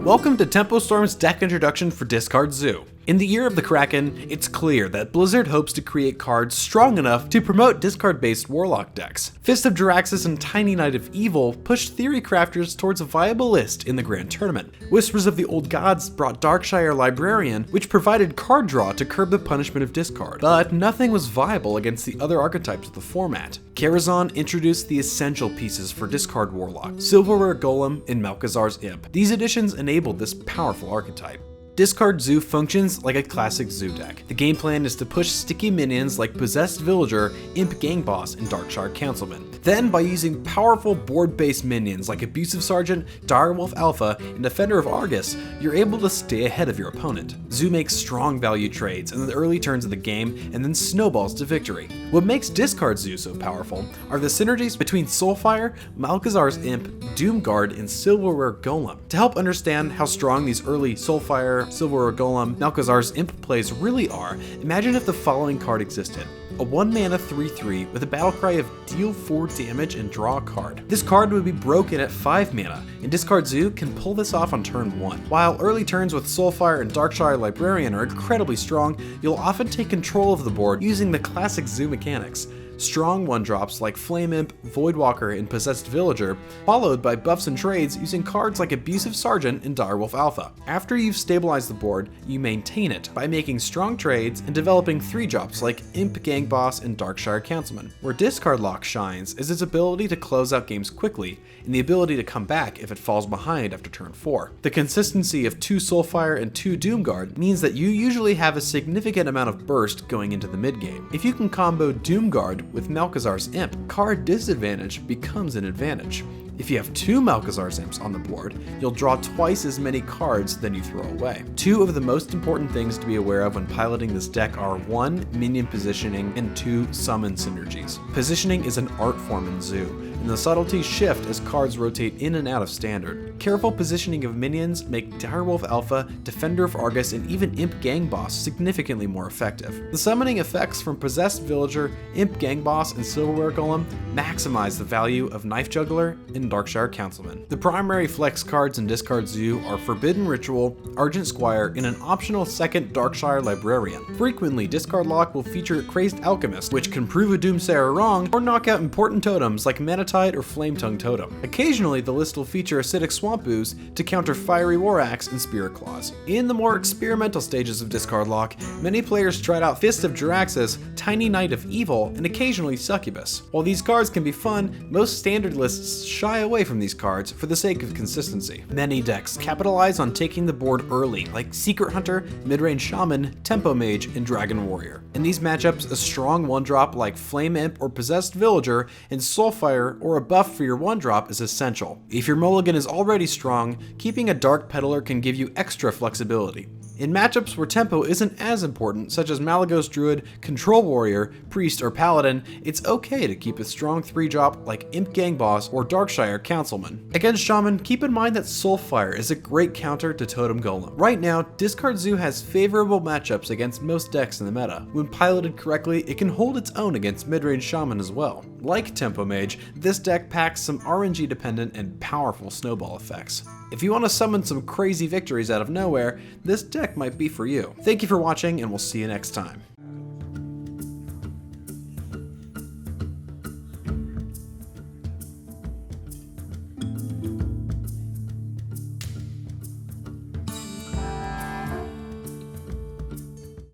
Welcome to Tempo Storm's deck introduction for Discard Zoo. In the Year of the Kraken, it's clear that Blizzard hopes to create cards strong enough to promote discard-based Warlock decks. Fist of Jaraxxus and Tiny Knight of Evil pushed Theory Crafters towards a viable list in the Grand Tournament. Whispers of the Old Gods brought Darkshire Librarian, which provided card draw to curb the punishment of discard. But nothing was viable against the other archetypes of the format. Karazhan introduced the essential pieces for discard Warlock, Silverware Golem and Malchezaar's Imp. These additions enabled this powerful archetype. Discard Zoo functions like a classic Zoo deck. The game plan is to push sticky minions like Possessed Villager, Imp Gang Boss, and Darkshire Councilman. Then, by using powerful board-based minions like Abusive Sergeant, Direwolf Alpha, and Defender of Argus, you're able to stay ahead of your opponent. Zoo makes strong value trades in the early turns of the game and then snowballs to victory. What makes Discard Zoo so powerful are the synergies between Soulfire, Malchezaar's Imp, Doomguard, and Silverware Golem. To help understand how strong these early Soulfire, Silverware Golem, Malchezaar's Imp plays really are, imagine if the following card existed. A 1-mana 3/3 with a battlecry of deal 4 damage and draw a card. This card would be broken at 5 mana, and Discard Zoo can pull this off on turn 1. While early turns with Soulfire and Darkshire Librarian are incredibly strong, you'll often take control of the board using the classic Zoo mechanics. Strong 1-drops like Flame Imp, Voidwalker, and Possessed Villager, followed by buffs and trades using cards like Abusive Sergeant and Direwolf Alpha. After you've stabilized the board, you maintain it by making strong trades and developing 3-drops like Imp Gang Boss and Darkshire Councilman. Where Discard Lock shines is its ability to close out games quickly, and the ability to come back if it falls behind after turn 4. The consistency of 2 Soulfire and 2 Doomguard means that you usually have a significant amount of burst going into the mid-game. If you can combo Doomguard with Malchezaar's Imp, card disadvantage becomes an advantage. If you have 2 Malchezaar's Imps on the board, you'll draw twice as many cards than you throw away. 2 of the most important things to be aware of when piloting this deck are 1. Minion positioning, and 2. Summon synergies. Positioning is an art form in Zoo, and the subtleties shift as cards rotate in and out of standard. Careful positioning of minions make Direwolf Alpha, Defender of Argus, and even Imp Gang Boss significantly more effective. The summoning effects from Possessed Villager, Imp Gang Boss, and Silverware Golem maximize the value of Knife Juggler and Darkshire Councilman. The primary flex cards in Discard Zoo are Forbidden Ritual, Argent Squire, and an optional second Darkshire Librarian. Frequently, Discard Lock will feature Crazed Alchemist, which can prove a Doomsayer wrong or knock out important totems like Manatide or Flametongue Totem. Occasionally, the list will feature Acidic Swamp Ooze to counter Fiery War Axe and Spirit Claws. In the more experimental stages of Discard Lock, many players tried out Fist of Jaraxxus, Tiny Knight of Evil, and occasionally Succubus. While these cards can be fun, most standard lists shy away from these cards for the sake of consistency. Many decks capitalize on taking the board early, like Secret Hunter, Midrange Shaman, Tempo Mage, and Dragon Warrior. In these matchups, a strong 1-drop like Flame Imp or Possessed Villager and Soulfire or a buff for your 1-drop is essential. If your mulligan is already strong, keeping a Dark Peddler can give you extra flexibility. In matchups where tempo isn't as important, such as Malygos Druid, Control Warrior, Priest, or Paladin, it's okay to keep a strong 3-drop like Imp Gang Boss or Darkshire Councilman. Against Shaman, keep in mind that Soulfire is a great counter to Totem Golem. Right now, Discard Zoo has favorable matchups against most decks in the meta. When piloted correctly, it can hold its own against mid-range Shaman as well. Like Tempo Mage, this deck packs some RNG dependent and powerful snowball effects. If you want to summon some crazy victories out of nowhere, this deck might be for you. Thank you for watching, and we'll see you next time.